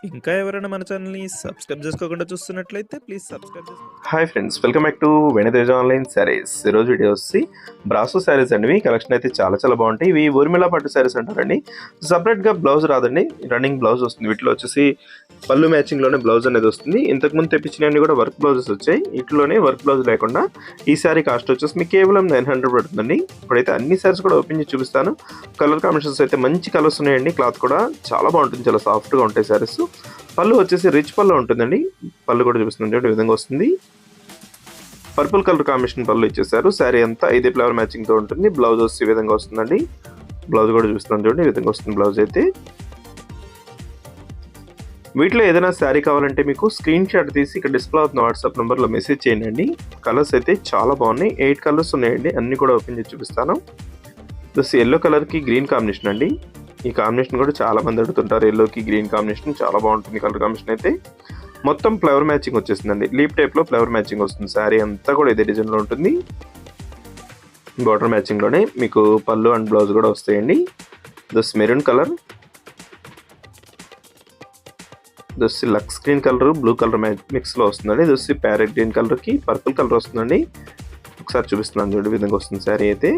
ఇంకా ఎవరైనా మన ఛానల్‌ని సబ్స్క్రైబ్ చేసుకోకుండా చూస్తున్నట్లయితే ప్లీజ్ సబ్స్క్రైబ్ చేసుకోండి. Hi friends, welcome back to Venitheja online sarees. ఈరోజు వీడియో వచ్చి బ్రాసో శారీస్ అండి. కలెక్షన్ అయితే చాలా బాగుంటాయి. ఇవి ఊర్మిళ పట్టు శారీస్ అంటారండి. సపరేట్గా బ్లౌజ్ రాదండి, రన్నింగ్ బ్లౌజ్ వస్తుంది. వీటిలో వచ్చేసి పళ్ళు మ్యాచింగ్లోనే బ్లౌజ్ అనేది వస్తుంది. ఇంతకుముందు తెప్పించినవి కూడా వర్క్ బ్లౌజెస్ వచ్చాయి. వీటిలోనే వర్క్ బ్లౌజ్ లేకుండా ఈ శారీ కాస్ట్ వచ్చేసి మీకు కేవలం 900 పడుతుందండి. ఇప్పుడైతే అన్ని శారీస్ కూడా ఓపెన్ చేసి చూపిస్తాను. కలర్ కాంబినేషన్స్ అయితే మంచి కలర్స్ ఉన్నాయండి. క్లాత్ కూడా చాలా బాగుంటుంది, చాలా సాఫ్ట్గా ఉంటాయి శారీస్. పళ్ళు వచ్చేసి రిచ్ పళ్ళు ఉంటుందండి. పళ్ళు కూడా చూపిస్తుంది, ఈ విధంగా వస్తుంది. పర్పుల్ కలర్ కాంబినేషన్ పళ్ళు ఇచ్చేసారు. శారీ అంతా ఇదే ఫ్లవర్ మ్యాచింగ్ తో ఉంటుంది. బ్లౌజ్ వచ్చి ఈ విధంగా వస్తుందండి. బ్లౌజ్ కూడా చూపిస్తున్నాను చూడండి, ఈ విధంగా వస్తుంది బ్లౌజ్ అయితే. వీటిలో ఏదైనా శారీ కావాలంటే మీకు స్క్రీన్ షాట్ తీసి ఇక్కడ డిస్ప్లే అవుతున్న వాట్సాప్ నెంబర్లో మెసేజ్ చేయండి. కలర్స్ అయితే చాలా బాగున్నాయి. 8 కలర్స్ ఉన్నాయండి. అన్ని కూడా ఓపెన్ చేసి చూపిస్తాను. ప్లస్ ఎల్లో కలర్కి గ్రీన్ కాంబినేషన్ అండి. ఈ కాంబినేషన్ కూడా చాలా మంది అడుగుతుంటారు. ఎల్లోకి గ్రీన్ కాంబినేషన్ చాలా బాగుంటుంది. కలర్ కాంబినేషన్ అయితే మొత్తం ఫ్లవర్ మ్యాచింగ్ వచ్చేసిందండి. లీప్ టైప్లో ఫ్లవర్ మ్యాచింగ్ వస్తుంది. శారీ అంతా కూడా ఇదే డిజైన్లో ఉంటుంది. బార్డర్ మ్యాచింగ్లోనే మీకు పళ్ళు అండ్ బ్లౌజ్ కూడా వస్తాయండి. దస్ మెరూన్ కలర్, దస్ లక్స్ గ్రీన్ కలర్ బ్లూ కలర్ మిక్స్లో వస్తుందండి. దస్ ప్యారెట్ గ్రీన్ కలర్కి పర్పుల్ కలర్ వస్తుందండి. ఒకసారి చూపిస్తున్నాను చూడండి, విధంగా వస్తుంది శారీ అయితే.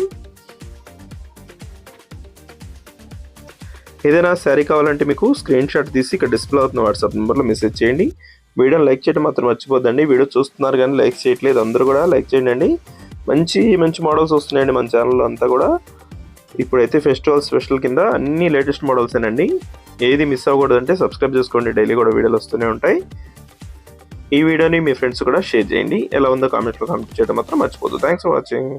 ఏదైనా శారీ కావాలంటే మీకు స్క్రీన్ షాట్ తీసి ఇక్కడ డిస్ప్లే అవుతున్న వాట్సాప్ నెంబర్లో మెసేజ్ చేయండి. వీడియోని లైక్ చేయడం మాత్రం మర్చిపోద్దండి. వీడియో చూస్తున్నారు కానీ లైక్ చేయట్లేదు, అందరూ కూడా లైక్ చేయండి. మంచి మోడల్స్ వస్తున్నాయండి మన ఛానల్లో అంతా కూడా. ఇప్పుడైతే ఫెస్టివల్ స్పెషల్ కింద అన్ని లేటెస్ట్ మోడల్సేనండి. ఏది మిస్ అవ్వకూడదంటే సబ్స్క్రైబ్ చేసుకోండి. డైలీ కూడా వీడియోలు వస్తూనే ఉంటాయి. ఈ వీడియోని మీ ఫ్రెండ్స్ కూడా షేర్ చేయండి. ఎలా ఉందో కామెంట్లో కామెంట్ చేయడం మాత్రం మర్చిపోద్దు. Thanks for watching.